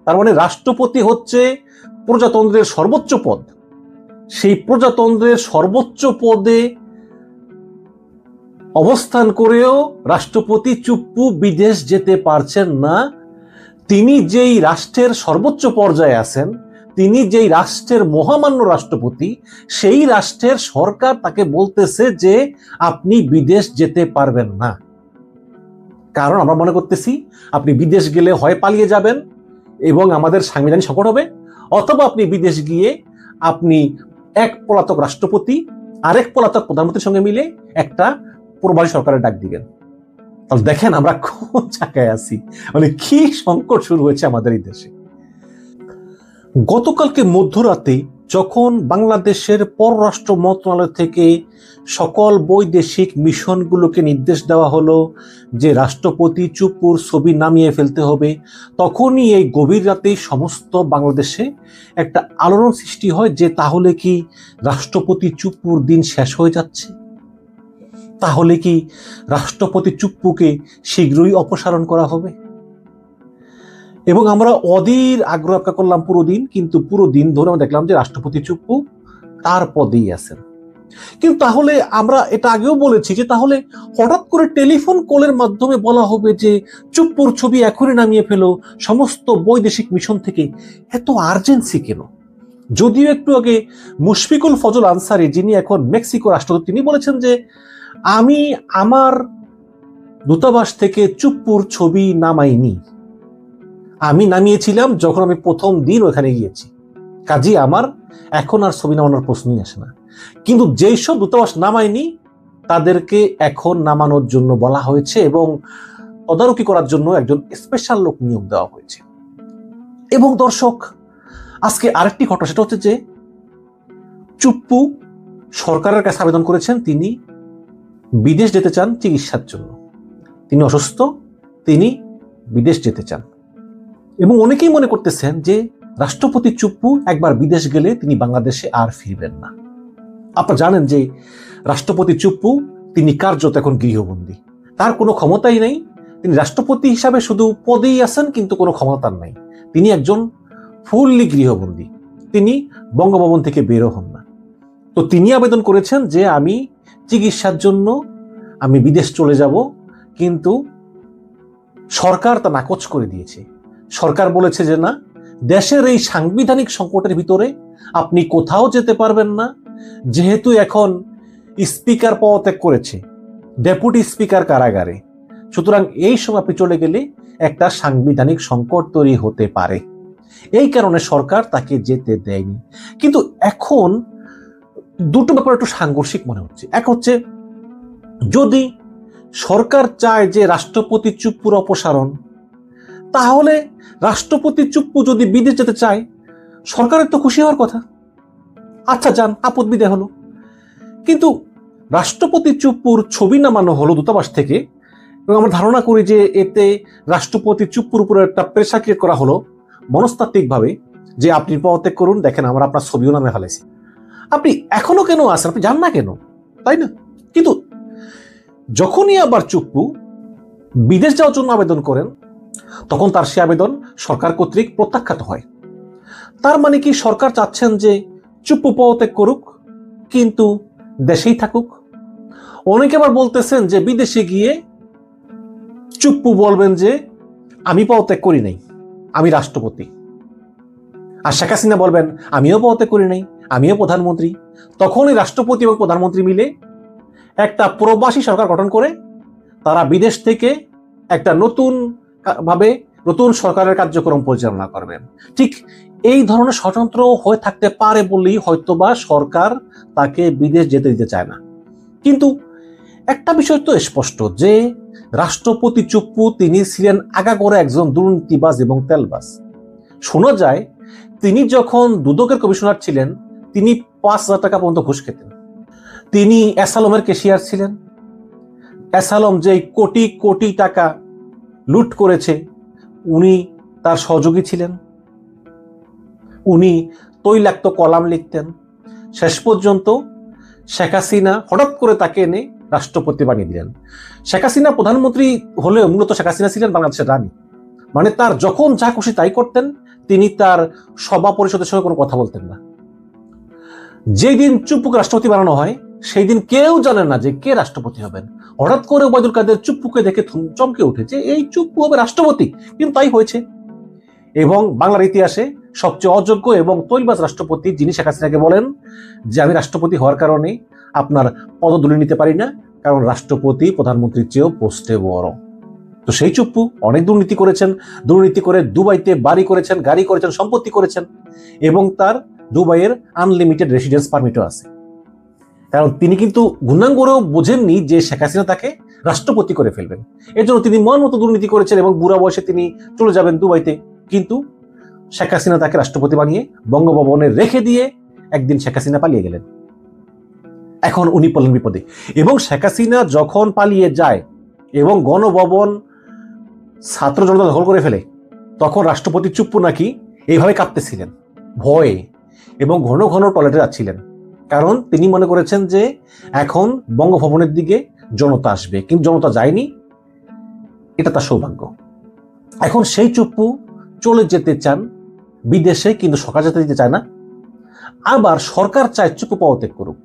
তার মানে রাষ্ট্রপতি হচ্ছে প্রজাতন্ত্রের সর্বোচ্চ পদ। সেই প্রজাতন্ত্রের সর্বোচ্চ পদে অবস্থান করেও রাষ্ট্রপতি চুপ্পু বিদেশ যেতে পারছেন না। তিনি যেই রাষ্ট্রের সর্বোচ্চ পর্যায়ে আছেন, তিনি যেই রাষ্ট্রের মহামান্য রাষ্ট্রপতি, সেই রাষ্ট্রের সরকার তাকে বলতেছে যে আপনি বিদেশ যেতে পারবেন না। কারণ আমরা মনে করতেছি আপনি বিদেশ গেলে হয় পালিয়ে যাবেন এবং আমাদের সাংবিধানিক সংকট হবে, অথবা আপনি বিদেশ গিয়ে আপনি এক পলাতক রাষ্ট্রপতি আরেক পলাতক প্রধানমন্ত্রীর সঙ্গে মিলে একটা প্রবাসী সরকারের ডাক দিবেন। তাহলে দেখেন আমরা কোন জায়গায় আছি, মানে কি সংকট শুরু হয়েছে আমাদের এই দেশে। গতকালকে মধ্যরাতে যখন বাংলাদেশের পররাষ্ট্র মন্ত্রণালয় থেকে সকল বৈদেশিক মিশনগুলোকে নির্দেশ দেওয়া হলো যে রাষ্ট্রপতি চুপ্পুর ছবি নামিয়ে ফেলতে হবে, তখনই এই গভীর রাতেই সমস্ত বাংলাদেশে একটা আলোড়ন সৃষ্টি হয় যে তাহলে কি রাষ্ট্রপতি চুপ্পুর দিন শেষ হয়ে যাচ্ছে? তাহলে কি রাষ্ট্রপতি চুপ্পুকে শীঘ্রই অপসারণ করা হবে? এবং আমরা অধীর আগ্রহ অপেক্ষা করলাম পুরো দিন, কিন্তু পুরো দিন ধরে আমরা দেখলাম যে রাষ্ট্রপতি চুপ্পু তার পদেই আছেন। কিন্তু তাহলে আমরা এটা আগেও বলেছি যে তাহলে হঠাৎ করে টেলিফোন কলের মাধ্যমে বলা হবে যে চুপ্পুর ছবি এখনই নামিয়ে ফেলো সমস্ত বৈদেশিক মিশন থেকে, এত আর্জেন্সি কেন? যদিও একটু আগে মুশফিকুল ফজল আনসারী, যিনি এখন মেক্সিকো রাষ্ট্রদূত, তিনি বলেছেন যে আমি আমার দূতাবাস থেকে চুপ্পুর ছবি নামাইনি, আমি নামিয়েছিলাম যখন আমি প্রথম দিন ওখানে গিয়েছি, কাজেই আমার এখন আর ছবি নামানোর প্রশ্নই আসে না। কিন্তু যেই সব দূতাবাস নামায়নি তাদেরকে এখন নামানোর জন্য বলা হয়েছে এবং তদারকি করার জন্য একজন স্পেশাল লোক নিয়োগ দেওয়া হয়েছে। এবং দর্শক, আজকে আরেকটি ঘটনা, সেটা হচ্ছে যে চুপ্পু সরকারের কাছে আবেদন করেছেন, তিনি বিদেশ যেতে চান চিকিৎসার জন্য। তিনি অসুস্থ, তিনি বিদেশ যেতে চান। এবং অনেকেই মনে করতেছেন যে রাষ্ট্রপতি চুপ্পু একবার বিদেশ গেলে তিনি বাংলাদেশে আর ফিরবেন না। আপনারা জানেন যে রাষ্ট্রপতি চুপ্পু তিনি কার্যত এখন গৃহবন্দী, তার কোনো ক্ষমতাই নেই। তিনি রাষ্ট্রপতি হিসাবে শুধু পদেই আছেন, কিন্তু কোনো ক্ষমতা নাই। তিনি একজন ফুললি গৃহবন্দী, তিনি বঙ্গভবন থেকে বেরো হন না। তো তিনি আবেদন করেছেন যে আমি চিকিৎসার জন্য আমি বিদেশ চলে যাব, কিন্তু সরকার তা নাকচ করে দিয়েছে। সরকার বলেছে যে না, দেশের এই সাংবিধানিক সংকটের ভিতরে আপনি কোথাও যেতে পারবেন না, যেহেতু এখন স্পিকার পদত্যাগ করেছে, ডেপুটি স্পিকার কারাগারে, সুতরাং এই সময় আপনি চলে গেলে একটা সাংবিধানিক সংকট তৈরি হতে পারে। এই কারণে সরকার তাকে যেতে দেয়নি। কিন্তু এখন দুটো ব্যাপার একটু সাংঘর্ষিক মনে হচ্ছে। এক হচ্ছে, যদি সরকার চায় যে রাষ্ট্রপতি চুপ্পুর অপসারণ, তাহলে রাষ্ট্রপতি চুপ্পু যদি বিদেশ যেতে চায় সরকারের তো খুশি হওয়ার কথা, আচ্ছা যান, আপদ বিদায় হলো। কিন্তু রাষ্ট্রপতি চুপ্পুর ছবি নামানো হলো দূতাবাস থেকে, এবং আমরা ধারণা করি যে এতে রাষ্ট্রপতি চুপ্পুর উপরে একটা প্রেসার ক্রিয়েট করা হলো মনস্তাত্ত্বিকভাবে, যে আপনি পদত্যাগ করুন, দেখেন আমরা আপনার ছবিও নামে ফেলেছি, আপনি এখনো কেন আছেন, আপনি যান না কেন, তাই না? কিন্তু যখনই আবার চুপ্পু বিদেশ যাওয়ার জন্য আবেদন করেন, তখন তার সে আবেদন সরকার কর্তৃক প্রত্যাখ্যাত হয়। তার মানে কি সরকার চাচ্ছেন যে চুপ্পু পদত্যাগ করুক কিন্তু দেশেই থাকুক? অনেকে আবার বলতেছেন যে বিদেশে গিয়ে চুপ্পু বলবেন যে আমি পদত্যাগ করি নাই, আমি রাষ্ট্রপতি। আর শেখ হাসিনা বলবেন আমিও পদত্যাগ করি নাই, আমিও প্রধানমন্ত্রী। তখনই রাষ্ট্রপতি এবং প্রধানমন্ত্রী মিলে একটা প্রবাসী সরকার গঠন করে তারা বিদেশ থেকে একটা নতুন সরকারের কার্যক্রম পরিচালনা করবেন। ঠিক এই ধরনের স্বতন্ত্র হয়ে থাকতে পারে বলেই হয়তোবা সরকার তাকে বিদেশ যেতে দিতে চায় না। কিন্তু একটা বিষয় তো স্পষ্ট যে রাষ্ট্রপতি চুপ্পু তিনি ছিলেন আগাগোড়া একজন দুর্নীতিবাজ এবং তেলবাজ। শোনা যায় তিনি যখন দুদকের কমিশনার ছিলেন তিনি 5,000 টাকা পর্যন্ত ঘুষ খেতেন। তিনি অ্যাসালমের ক্যাশিয়ার ছিলেন। অ্যাসালম যে কোটি কোটি টাকা লুট করেছে, উনি তার সহযোগী ছিলেন। উনি তৈলাক্ত কলাম লিখতেন। শেষ পর্যন্ত শেখ হাসিনা হঠাৎ করে তাকে এনে রাষ্ট্রপতি বানিয়ে দিলেন। শেখ হাসিনা প্রধানমন্ত্রী হলেও মূলত শেখ হাসিনা ছিলেন বাংলাদেশের রানী। মানে তার যখন যা খুশি তাই করতেন, তিনি তার সভা পরিষদের সঙ্গে কোনো কথা বলতেন না। যেই দিন চুপ্পুকে রাষ্ট্রপতি বানানো হয় সেই দিন কেউ জানে না যে কে রাষ্ট্রপতি হবেন। হঠাৎ করে ওবায়দুল কাদের চুপ্পুকে দেখে চমকে উঠেছে, এই চুপ্পু হবে রাষ্ট্রপতি, কিন্তু তাই হয়েছে। এবং বাংলার ইতিহাসে সবচেয়ে অযোগ্য এবং তৈলবাজ রাষ্ট্রপতি যিনি শেখ হাসিনাকে বলেন যে আমি রাষ্ট্রপতি হওয়ার কারণে আপনার পদদুলি নিতে পারি না, কারণ রাষ্ট্রপতি প্রধানমন্ত্রীর চেয়েও পোস্টে বড়। তো সেই চুপ্পু অনেক দুর্নীতি করেছেন, দুর্নীতি করে দুবাইতে বাড়ি করেছেন, গাড়ি করেছেন, সম্পত্তি করেছেন, এবং তার দুবাইয়ের আনলিমিটেড রেসিডেন্স পারমিটও আছে। কারণ তিনি কিন্তু গুণাঙ্গরেও বোঝেননি যে শেখ হাসিনা তাকে রাষ্ট্রপতি করে ফেলবেন। এর জন্য তিনি মন মতো দুর্নীতি করেছেন এবং বুড়া বয়সে তিনি চলে যাবেন দুবাইতে। কিন্তু শেখ হাসিনা তাকে রাষ্ট্রপতি বানিয়ে বঙ্গভবনে রেখে দিয়ে একদিন শেখ হাসিনা পালিয়ে গেলেন। এখন উনি পড়লেন বিপদে। এবং শেখ হাসিনা যখন পালিয়ে যায় এবং গণভবন ছাত্র জনতা দখল করে ফেলে, তখন রাষ্ট্রপতি চুপ্পু নাকি এইভাবে কাঁপতেছিলেন ভয়ে এবং ঘন ঘন টয়লেটে যাচ্ছিলেন, কারণ তিনি মনে করেছেন যে এখন বঙ্গভবনের দিকে জনতা আসবে, কিন্তু জনতা যায়নি, এটা তার সৌভাগ্য। এখন সেই চুপ্পু চলে যেতে চান বিদেশে, কিন্তু সরকার যেতে দিতে চায় না। আবার সরকার চায় চুপ্পু পদত্যাগ করুক।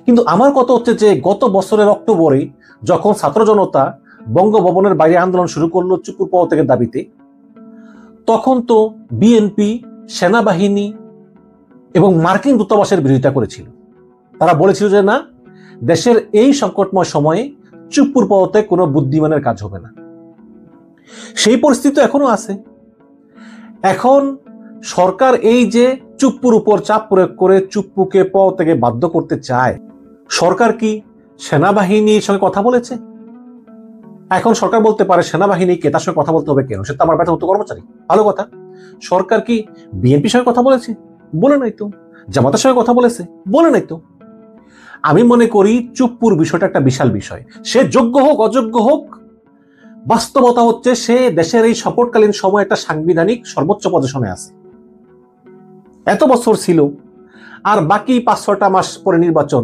কিন্তু আমার কথা হচ্ছে যে গত বছরের অক্টোবরে যখন ছাত্র জনতা বঙ্গভবনের বাইরে আন্দোলন শুরু করলো চুপ্পুর পদত্যাগের দাবিতে, তখন তো বিএনপি, সেনাবাহিনী এবং মার্কিন দূতাবাসের বিরোধিতা করেছিল। তারা বলেছিল যে না, দেশের এই সংকটময় সময়ে চুপ্পুর পদত্যাগ কোনো বুদ্ধিমানের কাজ হবে না। সেই পরিস্থিতি এখনো আছে। এখন সরকার এই যে চুপ্পুর উপর চাপ প্রয়োগ করে চুপ্পুকে পদত্যাগে বাধ্য করতে চায়, সরকার কি সেনাবাহিনীর সঙ্গে কথা বলেছে? এখন সরকার বলতে পারে সেনাবাহিনীকে তার সঙ্গে কথা বলতে হবে কেন, সে তো আমার বেতনভুক্ত কর্মচারী। ভালো কথা। সরকার কি বিএনপির সঙ্গে কথা বলেছে? বলে নাই তো। জামাতের সঙ্গে কথা বলেছে? বলে নাই তো। আমি মনে করি চুপ্পুর বিষয়টা একটা বিশাল বিষয়। সে যোগ্য হোক অযোগ্য হোক, বাস্তবতা হচ্ছে সে দেশের এই সংকটকালীন সময় একটা সাংবিধানিক সর্বোচ্চ পজিশনে আছে। এত বছর ছিল, আর বাকি 5-6টা মাস পরে নির্বাচন,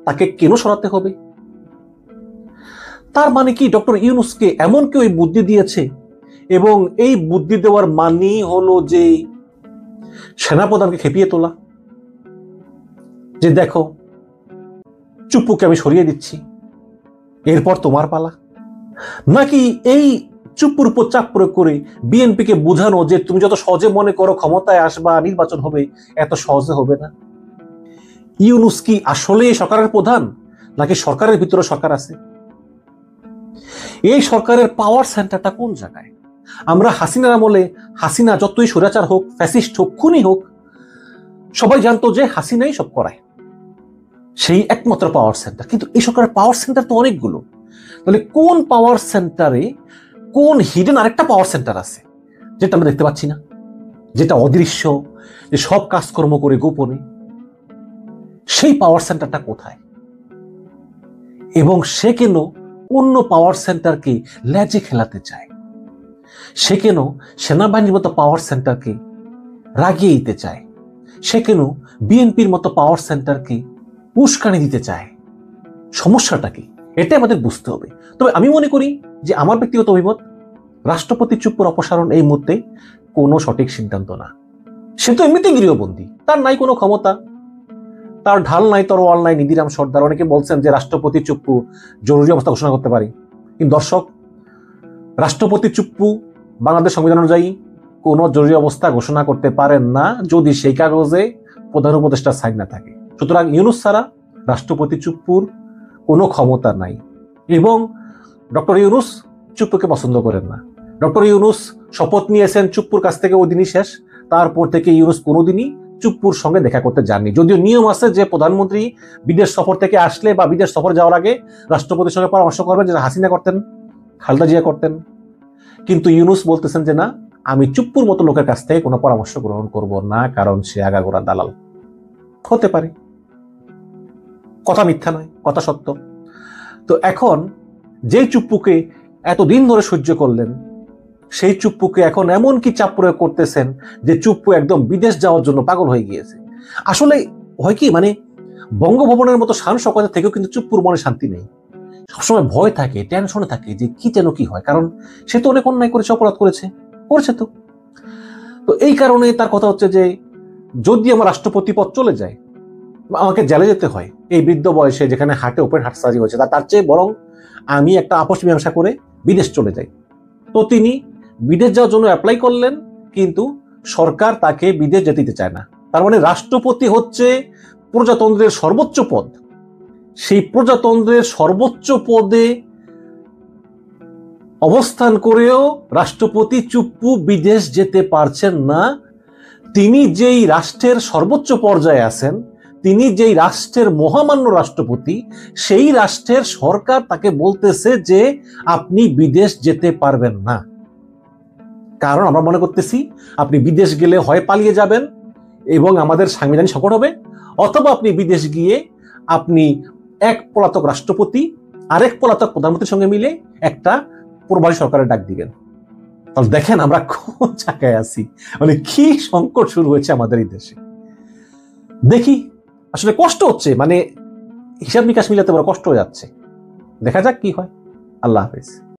তাকে কেন সরাতে হবে? তার মানে কি ডক্টর ইউনূসকে এমন কেউ এই বুদ্ধি দিয়েছে, এবং এই বুদ্ধি দেওয়ার মানেই হলো যে সেনাপ্রধানকে খেপিয়ে তোলা, যে দেখো চুপ্পুকে আমি সরিয়ে দিচ্ছি, এরপর তোমার পালা? নাকি এই চুপ্পুর উপর চাপ প্রয়োগ করে বিএনপিকে বোঝানো যে তুমি যত সহজে মনে করো ক্ষমতায় আসবা, নির্বাচন হবে, এত সহজে হবে না? ইউনূস কি আসলে সরকারের প্রধান, নাকি সরকারের ভিতরে সরকার আছে? এই সরকারের পাওয়ার সেন্টারটা কোন জায়গায়? আমরা হাসিনার আমলে হাসিনা যতই স্বৈরাচার হোক, ফ্যাসিস্ট হোক, খুনি হোক, সবাই জানতো যে হাসিনাই সব করায়, সেই একমাত্র পাওয়ার সেন্টার। কিন্তু এই সরকারের পাওয়ার সেন্টার তো অনেকগুলো। তাহলে কোন পাওয়ার সেন্টারে কোন হিডেন আরেকটা পাওয়ার সেন্টার আছে যেটা আমরা দেখতে পাচ্ছি না, যেটা অদৃশ্য, যে সব কাজকর্ম করে গোপনে? সেই পাওয়ার সেন্টারটা কোথায়? এবং সে কেন অন্য পাওয়ার সেন্টারকে লেজে খেলাতে চায়? সে কেন সেনাবাহিনীর মতো পাওয়ার সেন্টারকে রাগিয়ে দিতে চায়? সে কেন বিএনপির মতো পাওয়ার সেন্টারকে উস্কানি দিতে চায়? সমস্যাটা কি? এটা আমাদের বুঝতে হবে। তবে আমি মনে করি যে আমার ব্যক্তিগত অভিমত, রাষ্ট্রপতি চুপ্পুর অপসারণ এই মুহূর্তে কোনো সঠিক সিদ্ধান্ত না। সে তো এমনিতেই গৃহবন্দী, তার নাই কোনো ক্ষমতা, তার ঢাল নাই, তরোয়াল নাই, নিধিরাম সর্দার। অনেকে বলছেন যে রাষ্ট্রপতি চুপ্পু জরুরি অবস্থা ঘোষণা করতে পারে, কিন্তু দর্শক, রাষ্ট্রপতি চুপ্পু বাংলাদেশ সংবিধান অনুযায়ী কোনো জরুরি অবস্থা ঘোষণা করতে পারেন না যদি সেই কাগজে প্রধান উপদেষ্টা সাইন না থাকে। সুতরাং ইউনূস ছাড়া রাষ্ট্রপতি চুপ্পুর কোনো ক্ষমতা নাই, এবং ডক্টর ইউনূস চুপ্পুকে পছন্দ করেন না। ডক্টর ইউনূস শপথ নিয়েছেন চুপ্পুর কাছ থেকে, ওই দিনই শেষ। তারপর থেকে ইউনূস কোনোদিনই চুপ্পুর সঙ্গে দেখা করতে যাননি। যদিও নিয়ম আছে যে প্রধানমন্ত্রী বিদেশ সফর থেকে আসলে বা বিদেশ সফর যাওয়ার আগে রাষ্ট্রপতির সঙ্গে পরামর্শ করবেন, যেটা হাসিনা করতেন, খালেদা জিয়া করতেন। কিন্তু ইউনূস বলতেছেন যে না, আমি চুপ্পুর মতো লোকের কাছ থেকে কোনো পরামর্শ গ্রহণ করব না, কারণ সে আগাগোড়া দালাল। হতে পারে, কথা মিথ্যা নয়, কথা সত্য। তো এখন যেই চুপ্পুকে এতদিন ধরে সহ্য করলেন, সেই চুপ্পুকে এখন এমন কি চাপ প্রয়োগ করতেছেন যে চুপ্পু একদম বিদেশ যাওয়ার জন্য পাগল হয়ে গিয়েছে। আসলে হয় কি, মানে বঙ্গভবনের মতো শান শওকতের থেকেও কিন্তু চুপ্পুর মনে শান্তি নেই। সবসময় ভয় থাকে, টেনশনে থাকে যে কি যেন কি হয়, কারণ সে তো অনেক অন্যায় করেছে, অপরাধ করেছে। করছে তো। তো এই কারণে তার কথা হচ্ছে যে যদি আমার রাষ্ট্রপতি পদ চলে যায়, আমাকে জেলে যেতে হয় এই বৃদ্ধ বয়সে, যেখানে হার্টে ওপেন হার্ট সার্জারি হয়েছে, তার চেয়ে বরং আমি একটা আপোষ মীমাংসা করে বিদেশ চলে যাই। তো তিনি বিদেশ যাওয়ার জন্য অ্যাপ্লাই করলেন, কিন্তু সরকার তাকে বিদেশ যেতে দিতে চায় না। তার মানে রাষ্ট্রপতি হচ্ছে প্রজাতন্ত্রের সর্বোচ্চ পদ। সেই প্রজাতন্ত্রের সর্বোচ্চ পদে অবস্থান করেও রাষ্ট্রপতি চুপ্পু বিদেশ যেতে পারছেন না। তিনি যেই রাষ্ট্রের সর্বোচ্চ পর্যায়ে আছেন, তিনি যেই রাষ্ট্রের মহামান্য রাষ্ট্রপতি, সেই রাষ্ট্রের সরকার তাকে বলতেছে যে আপনি বিদেশ যেতে পারবেন না। কারণ আমরা মনে করতেছি আপনি বিদেশ গেলে হয় পালিয়ে যাবেন এবং আমাদের সাংবিধানিক সংকট হবে, অথবা আপনি বিদেশ গিয়ে আপনি এক পলাতক রাষ্ট্রপতি আরেক পলাতক প্রধানমন্ত্রীর সঙ্গে মিলে একটা প্রবাসী সরকারের ডাক দিবেন। তাহলে দেখেন আমরা কোন জায়গায় আছি, মানে কি সংকট শুরু হয়েছে আমাদের এই দেশে। দেখি, আসলে কষ্ট হচ্ছে, মানে হিসাব নিকাশ মিলাতে বড় কষ্ট হয়ে যাচ্ছে। দেখা যাক কি হয়। আল্লাহ হাফেজ।